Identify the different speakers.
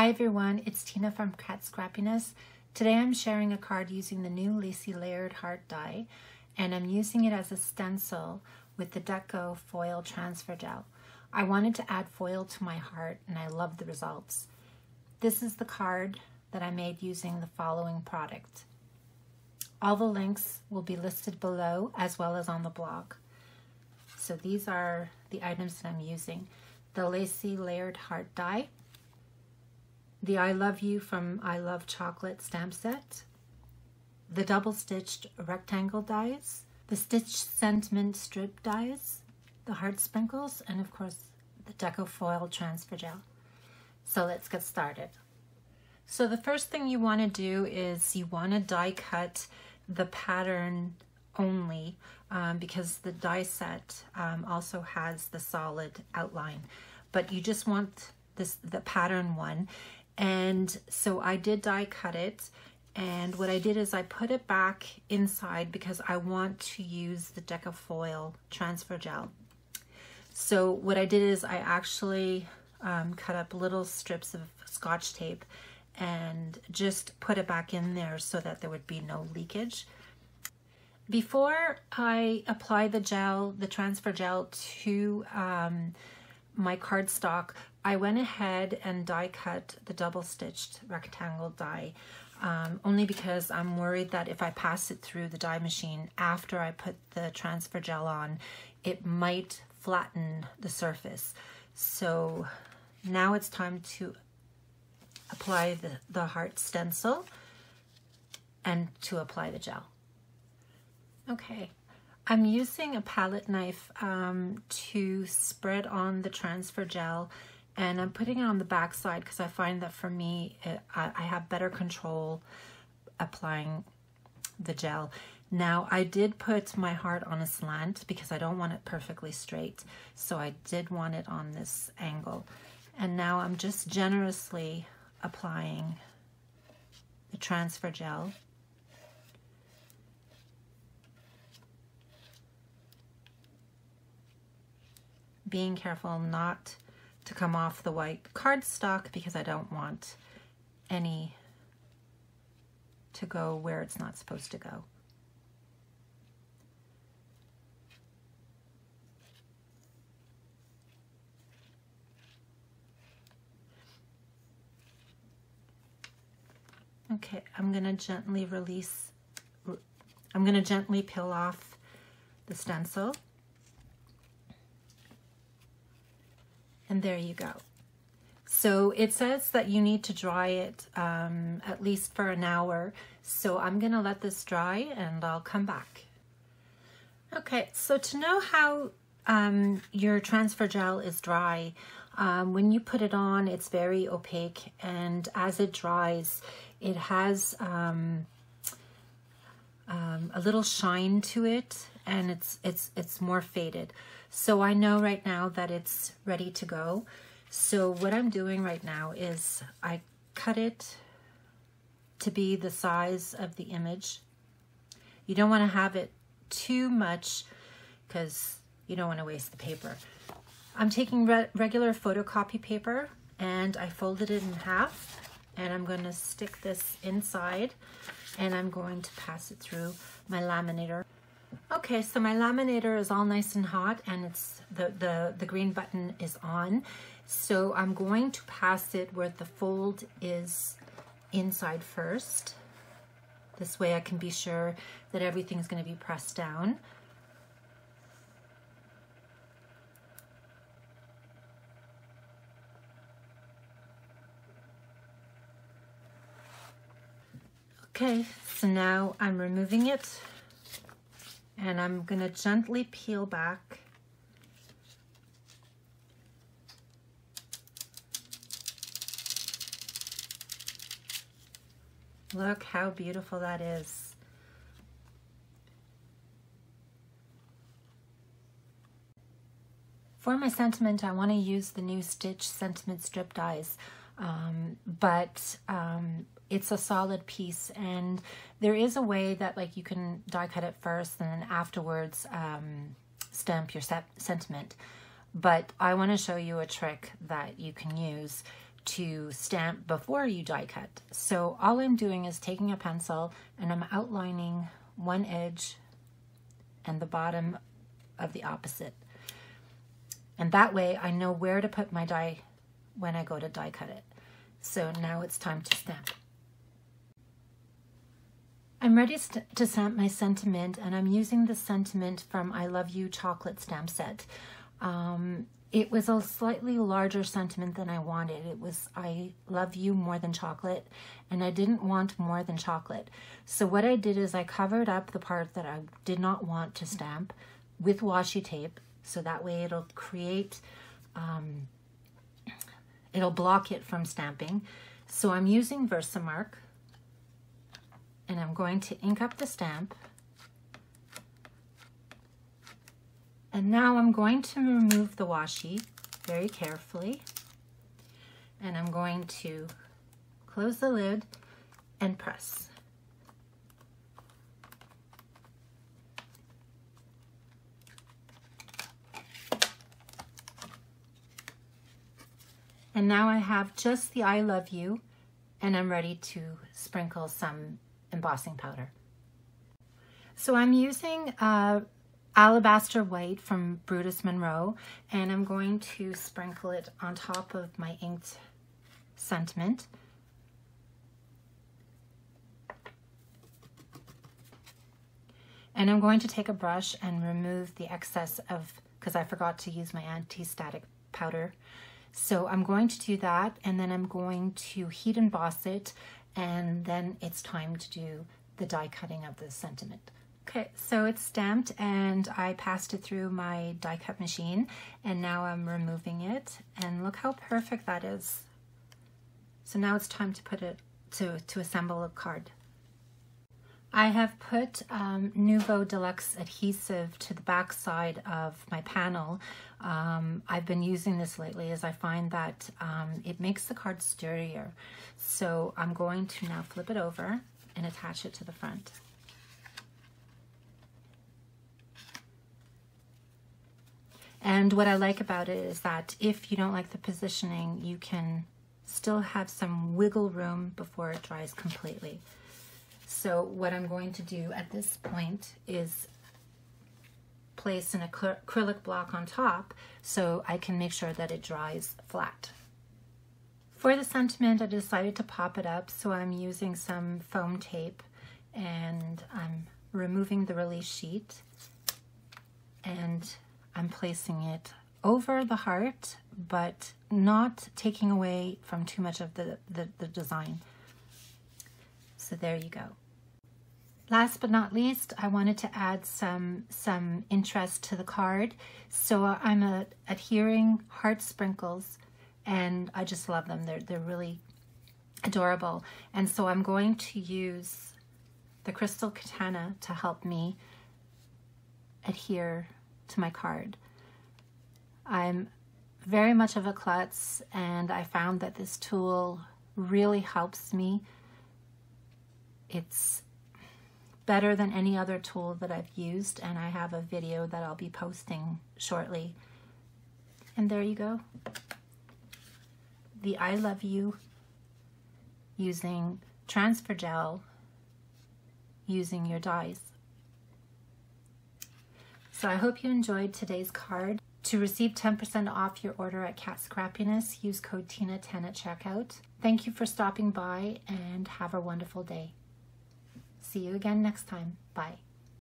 Speaker 1: Hi everyone, it's Tina from Scrappiness. Today I'm sharing a card using the new Lacy layered heart die, and I'm using it as a stencil with the Deco foil transfer gel. I wanted to add foil to my heart and I love the results. This is the card that I made using the following product. All the links will be listed below as well as on the blog. So these are the items that I'm using. The Lacy layered heart die, the I Love You from I Love Chocolate stamp set, the double stitched rectangle dies, the stitched sentiment strip dies, the heart sprinkles, and of course the Deco foil transfer gel. So let's get started. So the first thing you want to do is you want to die cut the pattern only because the die set also has the solid outline, but you just want the pattern one. And so I did die cut it, and what I did is I put it back inside because I want to use the Deco foil transfer gel. So what I did is I actually cut up little strips of Scotch tape and just put it back in there so that there would be no leakage. Before I apply the gel, the transfer gel to my cardstock, I went ahead and die cut the double stitched rectangle die, only because I'm worried that if I pass it through the die machine after I put the transfer gel on, it might flatten the surface. So now it's time to apply the heart stencil and to apply the gel. Okay. I'm using a palette knife to spread on the transfer gel, and I'm putting it on the back side because I find that for me, I have better control applying the gel. Now, I did put my heart on a slant because I don't want it perfectly straight, so I did want it on this angle. And now I'm just generously applying the transfer gel. Being careful not to come off the white cardstock because I don't want any to go where it's not supposed to go. Okay, I'm gonna gently peel off the stencil. And there you go. So it says that you need to dry it at least for an hour. So I'm gonna let this dry and I'll come back. Okay, so to know how your transfer gel is dry, when you put it on, it's very opaque, and as it dries, it has a little shine to it, and it's more faded. So I know right now that it's ready to go. So what I'm doing right now is I cut it to be the size of the image. You don't want to have it too much because you don't want to waste the paper. I'm taking regular photocopy paper and I folded it in half, and I'm going to stick this inside and I'm going to pass it through my laminator. Okay, so my laminator is all nice and hot, and it's the green button is on. So I'm going to pass it where the fold is inside first. This way I can be sure that everything's going to be pressed down. Okay, so now I'm removing it. And I'm going to gently peel back. Look how beautiful that is. For my sentiment, I want to use the new Stitch Sentiment Strip dies, but it's a solid piece, and there is a way that like you can die cut it first and then afterwards stamp your sentiment. But I want to show you a trick that you can use to stamp before you die cut. So all I'm doing is taking a pencil and I'm outlining one edge and the bottom of the opposite. And that way I know where to put my die when I go to die cut it. So now it's time to stamp. I'm ready to stamp my sentiment, and I'm using the sentiment from I Love You chocolate stamp set. It was a slightly larger sentiment than I wanted. It was I love you more than chocolate, and I didn't want more than chocolate. So what I did is I covered up the part that I did not want to stamp with washi tape, so that way it'll create, it'll block it from stamping. So I'm using Versamark, and I'm going to ink up the stamp. And now I'm going to remove the washi very carefully. And I'm going to close the lid and press. And now I have just the I Love You, and I'm ready to sprinkle some embossing powder. So I'm using Alabaster White from Brutus Monroe, and I'm going to sprinkle it on top of my inked sentiment. And I'm going to take a brush and remove the excess of, because I forgot to use my anti-static powder. So I'm going to do that, and then I'm going to heat emboss it, and then it's time to do the die cutting of the sentiment. Okay, so it's stamped and I passed it through my die cut machine, and now I'm removing it, and look how perfect that is. So now it's time to put it to assemble a card. I have put Nuvo Deluxe adhesive to the back side of my panel. I've been using this lately as I find that it makes the card sturdier. So I'm going to now flip it over and attach it to the front. And what I like about it is that if you don't like the positioning, you can still have some wiggle room before it dries completely. So what I'm going to do at this point is place an acrylic block on top so I can make sure that it dries flat. For the sentiment, I decided to pop it up, so I'm using some foam tape and I'm removing the release sheet and I'm placing it over the heart, but not taking away from too much of the design. So there you go. Last but not least, I wanted to add some interest to the card. So I'm adhering heart sprinkles, and I just love them. They're really adorable. And so I'm going to use the crystal katana to help me adhere to my card. I'm very much of a klutz, and I found that this tool really helps me. It's better than any other tool that I've used, and I have a video that I'll be posting shortly. And there you go. The I Love You using transfer gel, using your dies. So I hope you enjoyed today's card. To receive 10% off your order at Cat Scrappiness, use code TINA10 at checkout. Thank you for stopping by, and have a wonderful day. See you again next time. Bye.